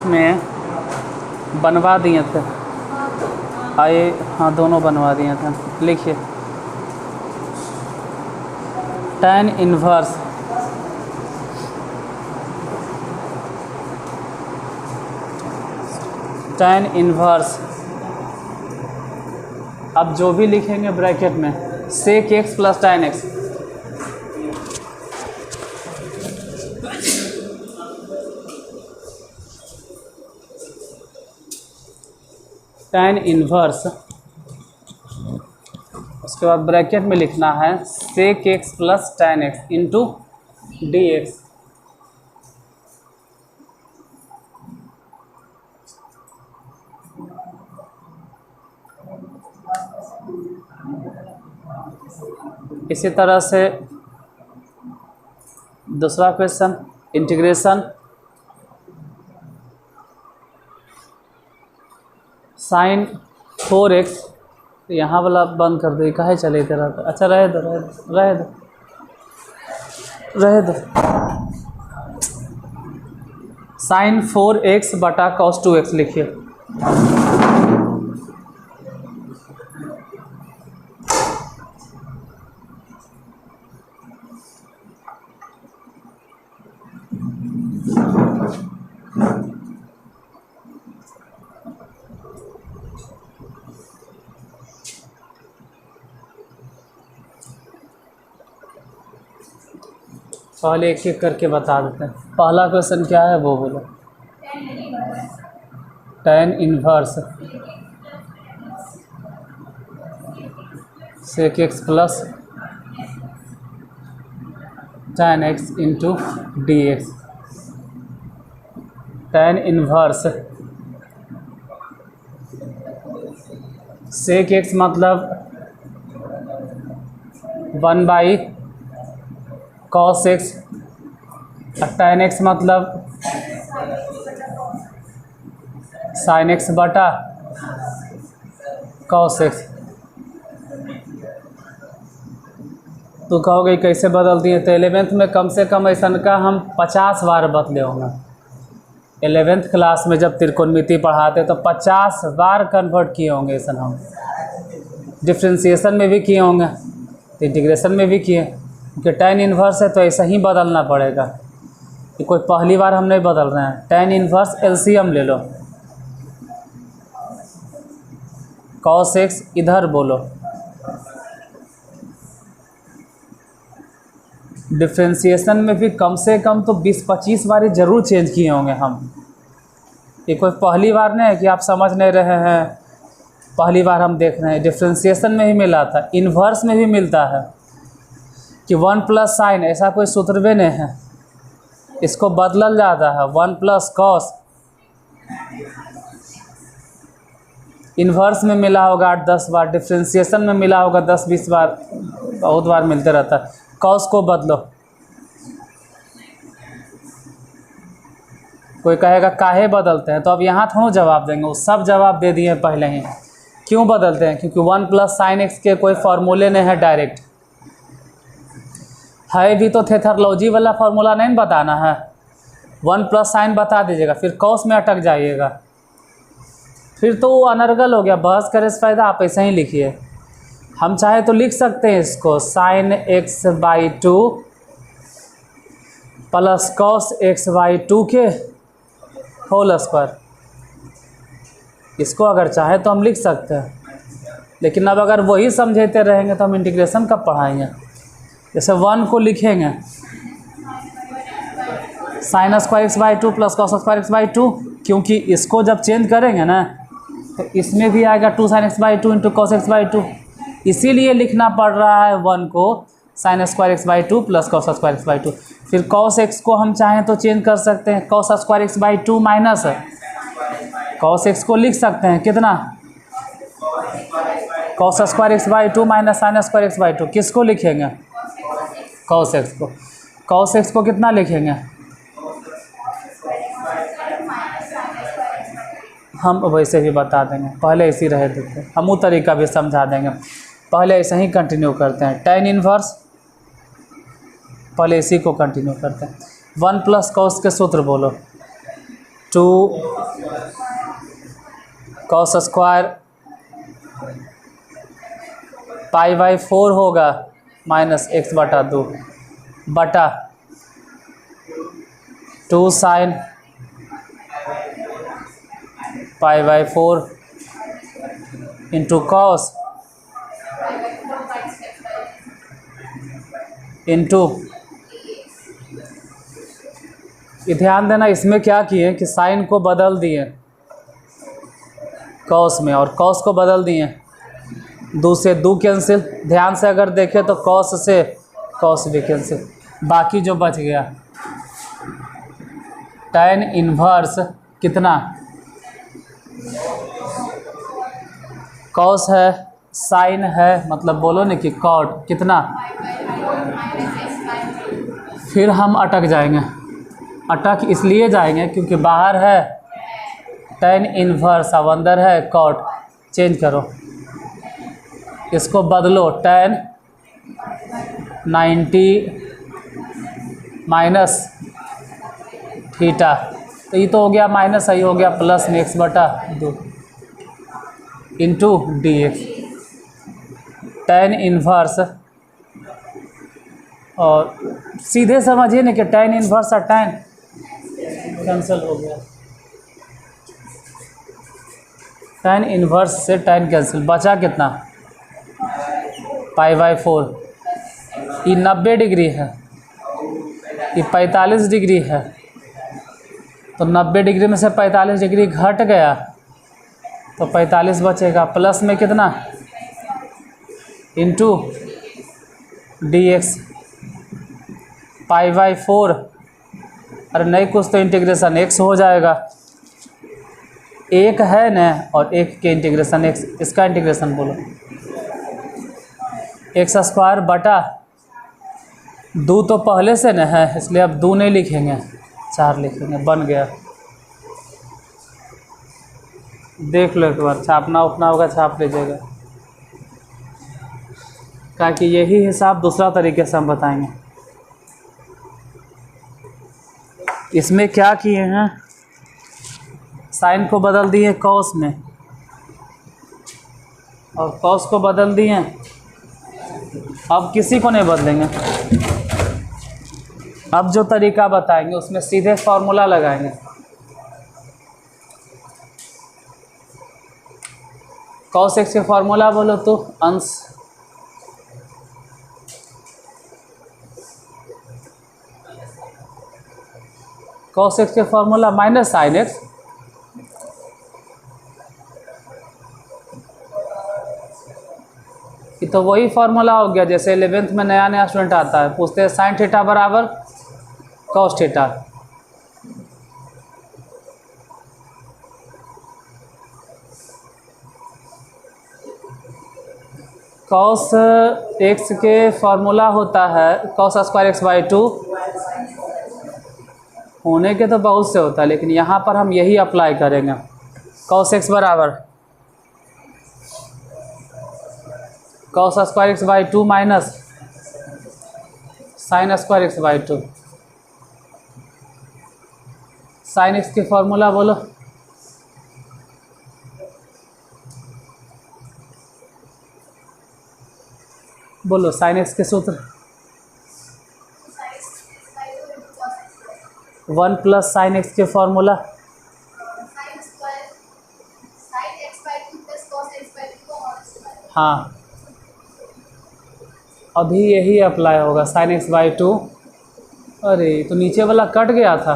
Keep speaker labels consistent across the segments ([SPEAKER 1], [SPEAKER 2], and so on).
[SPEAKER 1] में बनवा दिए थे आए, हाँ दोनों बनवा दिए थे। लिखिए tan इन्वर्स अब जो भी लिखेंगे ब्रैकेट में sec x plus tan x, tan inverse, उसके बाद ब्रैकेट में लिखना है sec x plus tan x into dx। इसी तरह से दूसरा क्वेश्चन, इंटीग्रेशन sin 4x, यहाँ वाला बंद कर दो, काहे चले इधर। अच्छा रहे दो sin 4x बटा cos 2x लिखिए। पहले एक एक करके बता देते हैं। पहला क्वेश्चन क्या है वो बोलो। tan inverse sec x plus tan x into dx। tan inverse sec x मतलब 1 cos x, tan x मतलब sin x बटा cos x। तो कहोगे कैसे बदल दिए, तो 11th में कम से कम ऐसा का हम 50 बार बदले होंगे। 11th क्लास में जब त्रिकोणमिति पढ़ाते तो 50 बार कन्वर्ट किए होंगे ऐसा। हम डिफ्रेंशिएशन में भी किए होंगे, इंटीग्रेशन में भी किए, क्योंकि tan इन्वर्स है तो ऐसा ही बदलना पड़ेगा। कि कोई पहली बार हम नहीं बदल रहे हैं। tan इन्वर्स एलसीएम ले लो, cos x इधर बोलो, डिफ्रेंशिएशन में भी कम से कम तो 20-25 बार ज़रूर चेंज किए होंगे हम। ये कोई पहली बार नहीं है कि आप समझ नहीं रहे हैं, पहली बार हम देख रहे हैं। डिफ्रेंशिएशन में ही मिला था, इन्वर्स में भी मिलता है कि 1 प्लस साइन, ऐसा कोई सूत्र भी नहीं है, इसको बदलल जाता है 1 प्लस कॉस। इन्वर्स में मिला होगा 8-10 बार, डिफ्रेंशिएशन में मिला होगा 10-20 बार, बहुत बार मिलते रहता है। कॉस को बदलो, कोई कहेगा काहे बदलते हैं, तो अब यहाँ थोड़ा जवाब देंगे, वो सब जवाब दे दिए पहले ही। क्यों बदलते हैं, क्योंकि 1 प्लस साइन एक्स के कोई फार्मूले नहीं है डायरेक्ट, है भी तो थेथरलॉजी वाला फार्मूला नहीं बताना है। 1 प्लस साइन बता दीजिएगा, फिर कॉस में अटक जाइएगा, फिर तो वो अनर्गल हो गया। बहस करे से फ़ायदा, आप ऐसे ही लिखिए। हम चाहे तो लिख सकते हैं इसको sin x/2 plus cos x/2 के होल स्क्वायर, इसको अगर चाहे तो हम लिख सकते हैं। लेकिन अब अगर वही समझते रहेंगे तो हम इंटीग्रेशन कब पढ़ाएंगे। जैसे 1 को लिखेंगे sin square x/2 plus cos square x/2, क्योंकि इसको जब चेंज करेंगे ना तो इसमें भी आएगा 2 sin x/2 into cos x/2, इसीलिए लिखना पड़ रहा है 1 को sin square x/2 plus cos square x/2। फिर cos x को हम चाहें तो चेंज कर सकते हैं, cos square x/2 minus cos x को लिख सकते हैं कितना, cos square x/2 minus sin square x/2। किसको लिखेंगे, cos x को। cos x को कितना लिखेंगे, हम वैसे भी बता देंगे, पहले इसी रहे देते, हम वो तरीका भी समझा देंगे। पहले ऐसे ही कंटिन्यू करते हैं। tan इन्वर्स पहले इसी को कंटिन्यू करते हैं। 1 प्लस कॉस के सूत्र बोलो, 2 cos स्क्वायर π/4 होगा -x/2 बटा 2 sin π/4 इंटू कॉस इंटू, ध्यान देना इसमें क्या किए कि साइन को बदल दिए कॉस में और कॉस को बदल दिए 2 से 2 कैंसिल। ध्यान से अगर देखें तो कॉस से कॉस भी कैंसिल, बाकी जो बच गया tan इन्वर्स कितना कॉस है साइन है, मतलब बोलो ना कि कॉट कितना, फिर हम अटक जाएंगे। अटक इसलिए जाएंगे क्योंकि बाहर है tan इन्वर्स, अब अंदर है कॉट। चेंज करो, इसको बदलो tan 90 माइनस थीटा, तो ये तो हो गया माइनस, आई हो गया प्लस में x/2 into D x. tan inverse, और सीधे समझिए ना कि tan इन्वर्स और tan कैंसिल हो गया, tan इन्वर्स से tan कैंसिल, बचा कितना π/4। ये 90 डिग्री है, ये 45 डिग्री है, तो 90 डिग्री में से 45 डिग्री घट गया तो 45 बचेगा, प्लस में कितना इंटू डी एक्स π/4। अरे नहीं कुछ तो इंटीग्रेशन x हो जाएगा, एक है न और एक के इंटीग्रेशन x, इसका इंटीग्रेशन बोलो x² बटा 2 तो पहले से न है इसलिए अब 2 नहीं लिखेंगे 4 लिखेंगे, बन गया। देख लो एक बार, छापना उपना होगा छाप लीजिएगा, ताकि यही हिसाब दूसरा तरीके से हम बताएंगे। इसमें क्या किए हैं, साइन को बदल दिए कॉस में और कॉस को बदल दिए, अब किसी को नहीं बदलेंगे। अब जो तरीका बताएंगे उसमें सीधे फॉर्मूला लगाएंगे। cos x के फॉर्मूला बोलो तो अंश cos x के फॉर्मूला माइनस साइन एक्स, ये तो वही फार्मूला हो गया जैसे 11th में नया नया स्टूडेंट आता है, पूछते हैं साइन थीटा बराबर कॉस थीटा। कॉस एक्स के फॉर्मूला होता है cos² x/2, होने के तो बहुत से होता है लेकिन यहाँ पर हम यही अप्लाई करेंगे। cos x बराबर cos² x/2 minus sin² x/2। sin x के फॉर्मूला बोलो, बोलो sin x के सूत्र 1 प्लस sin x के फॉर्मूला हाँ, अभी यही अप्लाई होगा sin x/2। अरे तो नीचे वाला कट गया था,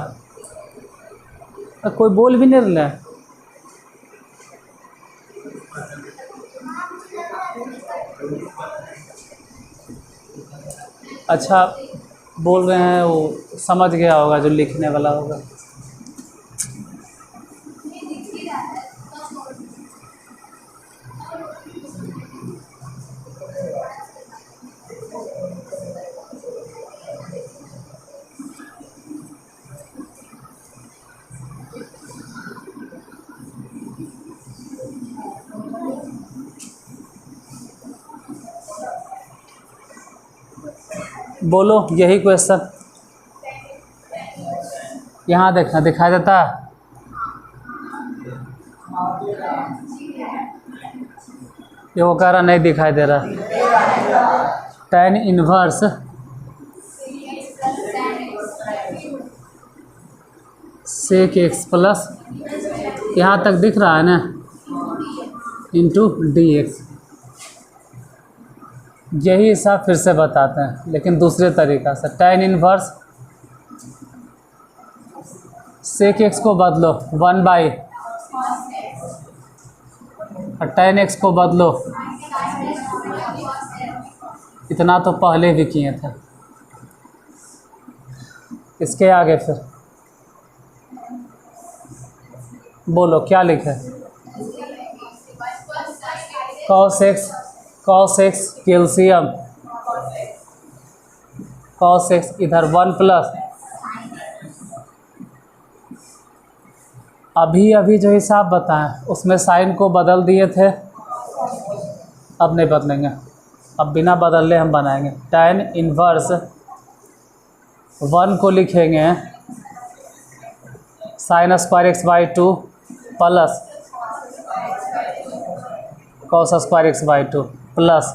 [SPEAKER 1] कोई बोल भी नहीं रहा है। अच्छा बोल रहे हैं, वो समझ गया होगा जो लिखने वाला होगा। बोलो यही क्वेश्चन यहाँ देखना दिखाई देता है। ये वो कह रहा नहीं दिखाई दे रहा। tan inverse sec X plus, यहाँ तक दिख रहा है ना, इंटू डी एक्स। यही हिसाब फिर से बताते हैं लेकिन दूसरे तरीक़ा से। tan इनवर्स सेक एक्स को बदलो 1 बाई, और tan एक्स को बदलो, इतना तो पहले भी किए थे। इसके आगे फिर बोलो क्या लिखे। cos x calcium, cos x इधर 1 प्लस, अभी जो हिसाब बताएं उसमें साइन को बदल दिए थे, अब नहीं बदलेंगे, अब बिना बदलने हम बनाएंगे। tan इनवर्स 1 को लिखेंगे sine square X by 2 plus cos square X by 2 plus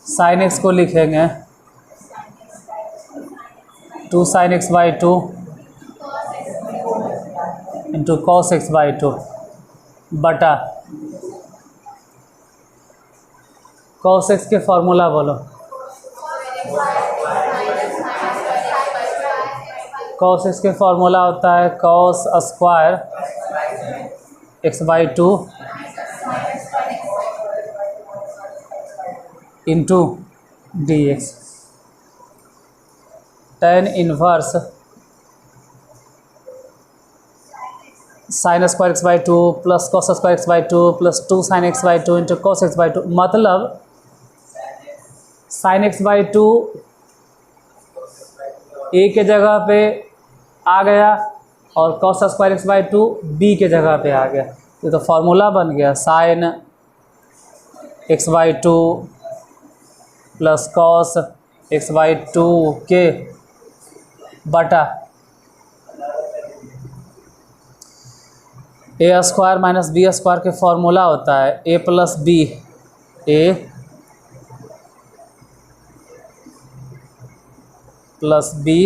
[SPEAKER 1] sine x को लिखेंगे 2 sine x by 2 into cos x by 2 बटा कॉस एक्स के फॉर्मूला बोलो। कॉस एक्स के फॉर्मूला होता है cos square X by 2 into D x. tan inverse sine square X by 2 plus cos square X by 2 plus 2 sine x by 2 into cos x by 2, मतलब sine x by 2 ए के जगह पे आ गया और cos square X by 2 B के जगह पे आ गया। ये तो फार्मूला बन गया sine x by 2 plus cos x by 2 के बटा ए स्क्वायर माइनस बी स्क्वायर के फॉर्मूला होता है ए प्लस बी, ए प्लस बी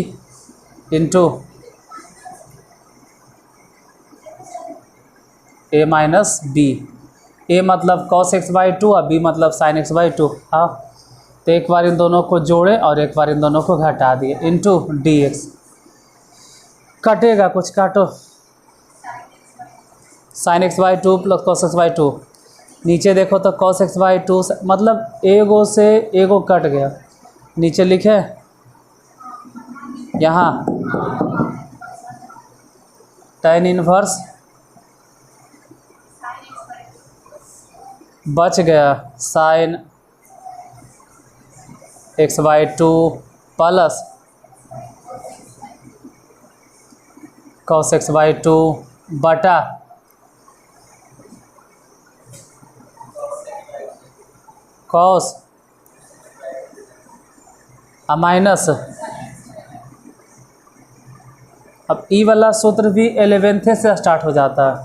[SPEAKER 1] इंटू ए माइनस बी। ए मतलब कॉस एक्स बाई 2 और बी मतलब साइन एक्स बाई 2। हाँ, तो एक बार इन दोनों को जोड़े और एक बार इन दोनों को घटा दिए इंटू डी एक्स। कटेगा कुछ, काटो। Sine x by 2 plus cos x by 2, नीचे देखो तो कॉस एक्स बाई 2 मतलब एगो से एगो कट गया, नीचे लिखे यहाँ tan इनवर्स बच गया sine x by 2 plus cos x by 2 बटा कॉस माइनस, अब ई वाला सूत्र भी 11th से स्टार्ट हो जाता है।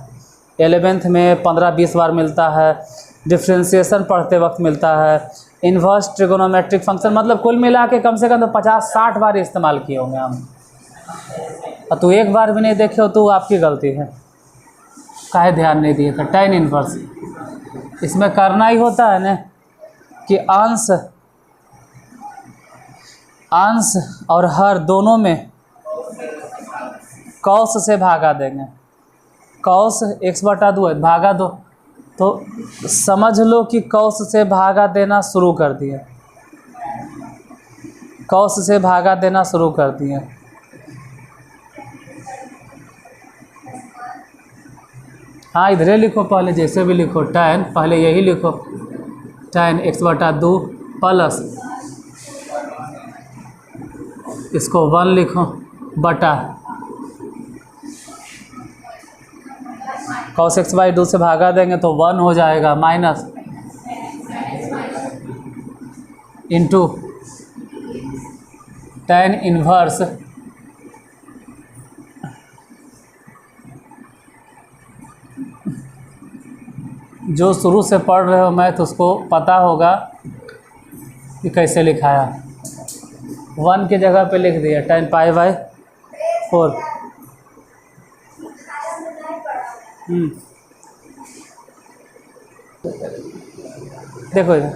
[SPEAKER 1] 11th में 15-20 बार मिलता है, डिफ्रेंशिएशन पढ़ते वक्त मिलता है, इन्वर्स ट्रिगोनोमेट्रिक फंक्शन, मतलब कुल मिला के कम से कम तो 50-60 बार इस्तेमाल किए होंगे हम। और तू एक बार भी नहीं देखे हो तो आपकी गलती है, काहे ध्यान नहीं दिए था। tan इन्वर्स इसमें करना ही होता है ना कि अंश और हर दोनों में कॉस से भागा देंगे। कॉस x बटा 2 है, भागा दो, तो समझ लो कि कॉस से भागा देना शुरू कर दिए, कॉस से भागा देना शुरू कर दिए। हाँ, इधरे लिखो, पहले जैसे भी लिखो tan, पहले यही लिखो tan x बटा 2 प्लस इसको 1 लिखो बटा कॉस एक्स बाई 2 से भागा देंगे तो 1 हो जाएगा, माइनस इंटू tan इनवर्स जो शुरू से पढ़ रहे हो मैथ उसको पता होगा कि कैसे लिखाया। 1 की जगह पे लिख दिया tan π/4। देखो इधर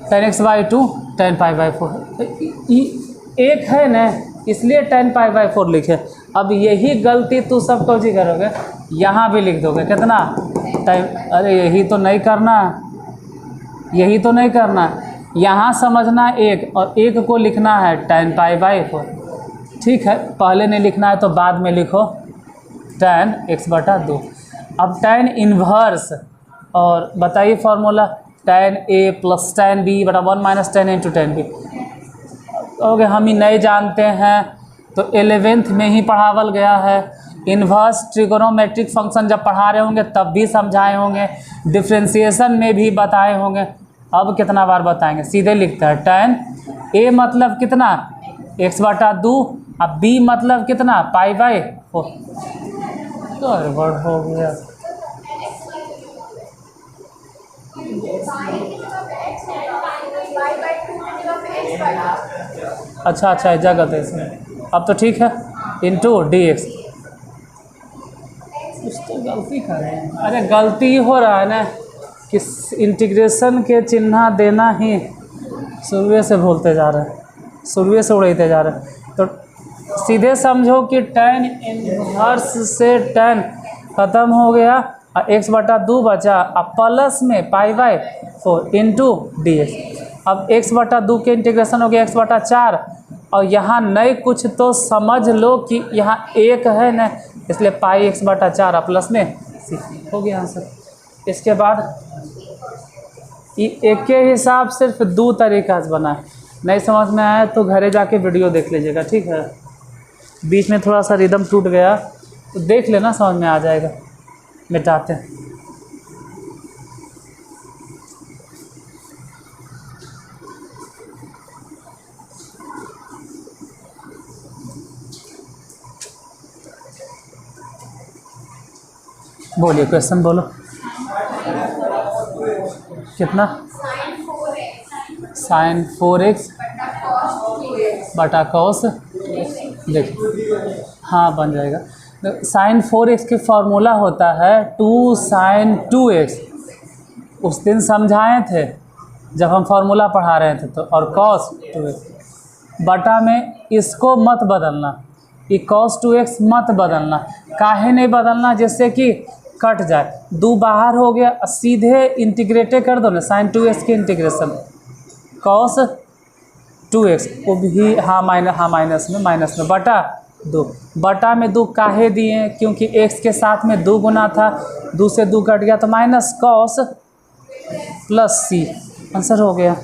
[SPEAKER 1] tan x/2 tan π/4 एक है ना, इसलिए tan π/4 लिखे। अब यही गलती तू सब कौची करोगे, यहाँ भी लिख दोगे कितना टाइम। अरे यही तो नहीं करना, यही तो नहीं करना। यहाँ समझना एक, और एक को लिखना है tan π/4। ठीक है, पहले नहीं लिखना है तो बाद में लिखो tan x/2। अब tan इन्वर्स, और बताइए formula tan a + tan b / 1 - tan a × tan b। Okay, हम ही नहीं जानते हैं तो 11th में ही पढ़ावल गया है। इन्वर्स ट्रिगोनोमेट्रिक फंक्शन जब पढ़ा रहे होंगे तब भी समझाए होंगे, डिफ्रेंसिएशन में भी बताए होंगे। अब कितना बार बताएंगे, सीधे लिखता है tan a मतलब कितना x/2, अब b मतलब कितना π/4। तो गड़बड़ हो गया। अच्छा अच्छा जगह है इसमें, अब तो ठीक है। Into dx। कुछ तो गलती कर रहे हैं। अरे गलती हो रहा है ना कि इंटीग्रेशन के चिन्ह देना ही शुरू से भूलते जा रहे हैं, शुरू से उड़ते जा रहे हैं। तो सीधे समझो कि tan इन्वर्स से tan ख़त्म हो गया और x/2 बचा, अब प्लस में π/4 इंटू dx। अब x/2 के इंटीग्रेशन हो गया x/4, और यहाँ नहीं कुछ तो समझ लो कि यहाँ एक है ना, इसलिए πx/4 प्लस में c हो गया आंसर। इसके बाद एक के हिसाब सिर्फ 2 तरीका से बना है। नहीं समझ में आया तो घरे जाके वीडियो देख लीजिएगा, ठीक है। बीच में थोड़ा सा रिदम टूट गया तो देख लेना, समझ में आ जाएगा। मिटाते हैं। बोलिए क्वेश्चन बोलो। कितना sin 4x बटा cos, देखिए हाँ बन जाएगा। sin 4x के फॉर्मूला होता है 2 sin 2x। उस दिन समझाए थे जब हम फॉर्मूला पढ़ा रहे थे तो, और cos 2x बटा में इसको मत बदलना, ये cos 2x मत बदलना। काहे नहीं बदलना, जिससे कि कट जाए, 2 बाहर हो गया, सीधे इंटीग्रेटे कर दो ना sin 2x के इंटीग्रेशन cos 2x वो भी हाँ माइनस में बटा 2। बटा में 2 काहे दिए, क्योंकि x के साथ में 2 गुना था, 2 से 2 कट गया तो minus cos plus c, answer हो गया।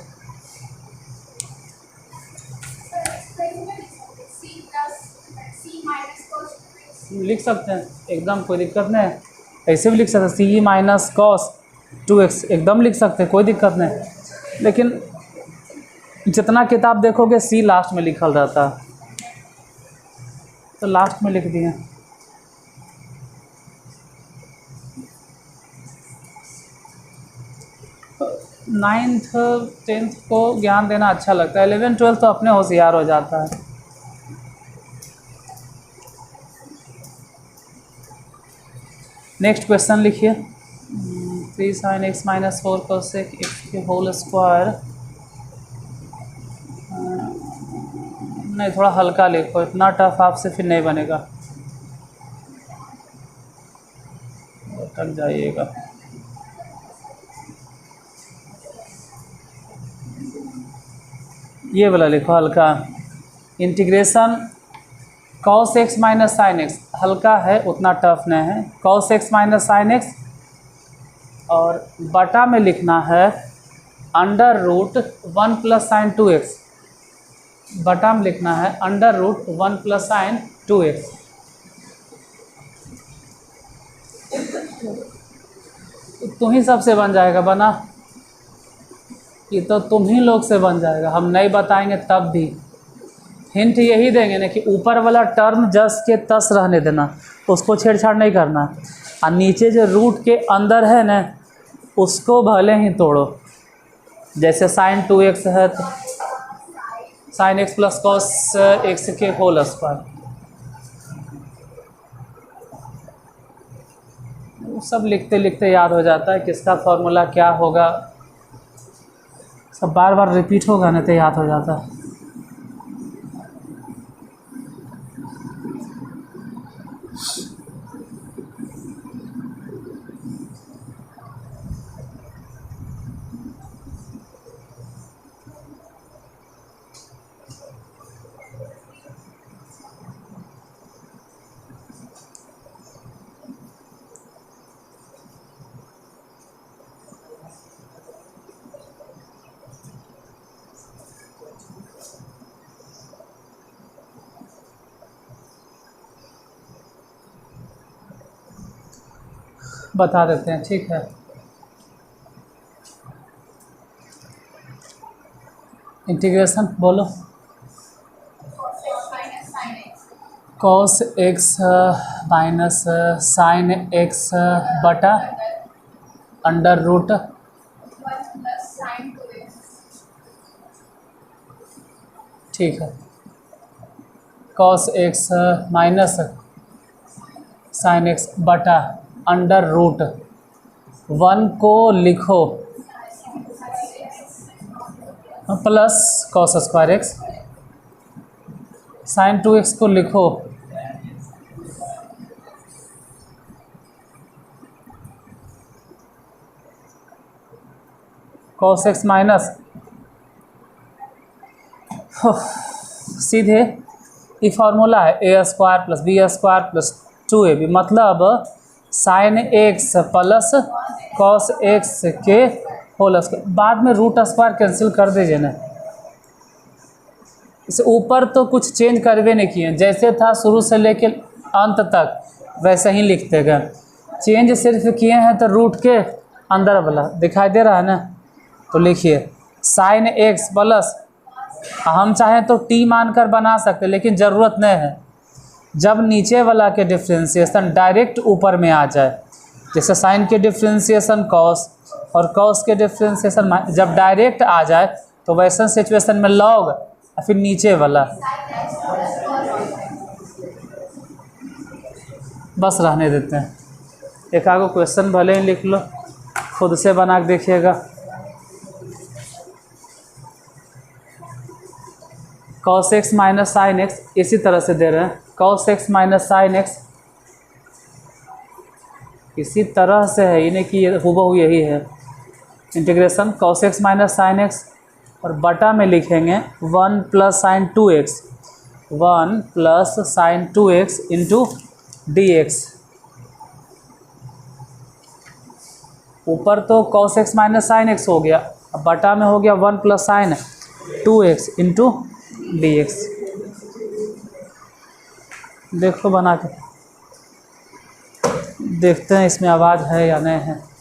[SPEAKER 1] लिख सकते हैं एकदम, कोई दिक्कत नहीं है। ऐसे भी लिख सकते हैं c माइनस cos 2x, एकदम लिख सकते हैं, कोई दिक्कत नहीं। लेकिन जितना किताब देखोगे c लास्ट में लिखल रहता है, तो लास्ट में लिख दिए। नाइन्थ 10th को ज्ञान देना अच्छा लगता है, 11 12 तो अपने होशियार हो जाता है। नेक्स्ट क्वेश्चन लिखिए। 3 sin x - 4 cosec x के होल स्क्वायर। नहीं, थोड़ा हल्का लिखो, इतना टफ आपसे फिर नहीं बनेगा, अटक जाइएगा। ये वाला लिखो हल्का। Integration cos x - sin x हल्का है, उतना टफ नहीं है। cos x - sin x, और बटा में लिखना है √1 + sin 2x। बटा में लिखना है √1 + sin 2x। तुम ही सबसे बन जाएगा, बना ये तो तुम ही लोग से बन जाएगा, हम नहीं बताएंगे तब भी। हिंट यही देंगे ना कि ऊपर वाला टर्म जस के तस रहने देना, उसको छेड़छाड़ नहीं करना। और नीचे जो रूट के अंदर है ना, उसको भले ही तोड़ो। जैसे साइन 2x है तो sine x plus cos x के होल स्क्वायर, सब लिखते लिखते याद हो जाता है किसका फॉर्मूला क्या होगा, सब बार बार रिपीट होगा ना तो याद हो जाता है। बता देते हैं, ठीक है। इंटीग्रेशन बोलो। Cos X minus sine X बटा अंडर रूट ठीक है। Cos X minus sine X बटा अंडर रूट 1 को लिखो plus cos square X, sine 2x को लिखो कॉस एक्स माइनस सीधे ये फार्मूला है A square plus B square plus 2ab, मतलब sine x plus cos x के होल स्क्वायर। बाद में रूट स्क्वायर कैंसिल कर दीजिए ना, इसे ऊपर तो कुछ चेंज करवे नहीं किए, जैसे था शुरू से लेके अंत तक वैसे ही लिखते गए। चेंज सिर्फ किए हैं तो रूट के अंदर वाला दिखाई दे रहा है ना, तो लिखिए साइन एक्स प्लस, हम चाहें तो टी मानकर बना सकते लेकिन ज़रूरत नहीं है। जब नीचे वाला के डिफ्रेंशिएशन डायरेक्ट ऊपर में आ जाए, जैसे साइन के डिफ्रेंशिएशन कॉस और कॉस के डिफ्रेंशिएशन जब डायरेक्ट आ जाए तो वैसा सिचुएशन में लॉग और फिर नीचे वाला बस रहने देते हैं। एक आगो क्वेश्चन भले ही लिख लो, खुद से बना के देखिएगा। Cos X minus sine x इसी तरह से दे रहे हैं, cos X minus sine x इसी तरह से है, इन्हें कि हूबहू यही है। Integration cos X minus sine x और बटा में लिखेंगे 1 plus sign 2x, 1 plus sign 2x into D x. ऊपर तो cos X minus sine x हो गया, अब बटा में हो गया 1 plus sign 2x into D x. देखो बना के देखते हैं इसमें आवाज़ है या नहीं है।